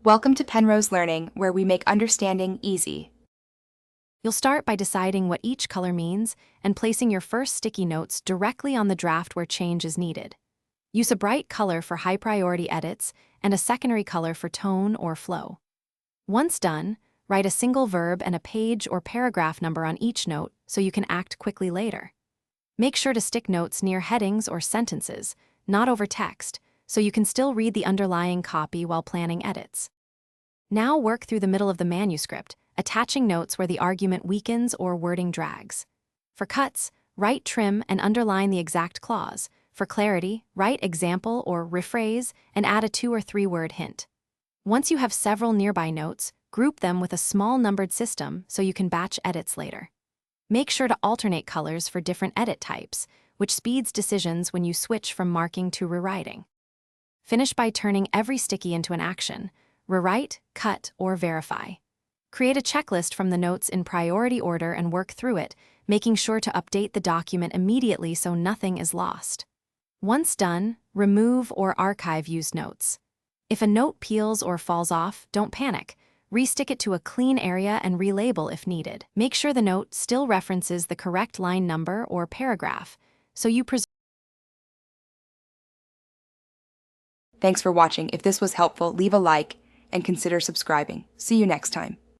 Welcome to Penrose Learning, where we make understanding easy. You'll start by deciding what each color means and placing your first sticky notes directly on the draft where change is needed. Use a bright color for high-priority edits and a secondary color for tone or flow. Once done, write a single verb and a page or paragraph number on each note so you can act quickly later. Make sure to stick notes near headings or sentences, not over text, so you can still read the underlying copy while planning edits. Now work through the middle of the manuscript, attaching notes where the argument weakens or wording drags. For cuts, write trim and underline the exact clause. For clarity, write example or rephrase and add a 2 or 3 word hint. Once you have several nearby notes, group them with a small numbered system so you can batch edits later. Make sure to alternate colors for different edit types, which speeds decisions when you switch from marking to rewriting. Finish by turning every sticky into an action. Rewrite, cut, or verify. Create a checklist from the notes in priority order and work through it, making sure to update the document immediately so nothing is lost. Once done, remove or archive used notes. If a note peels or falls off, don't panic. Restick it to a clean area and relabel if needed. Make sure the note still references the correct line number or paragraph, so you preserve. Thanks for watching. If this was helpful, leave a like and consider subscribing. See you next time.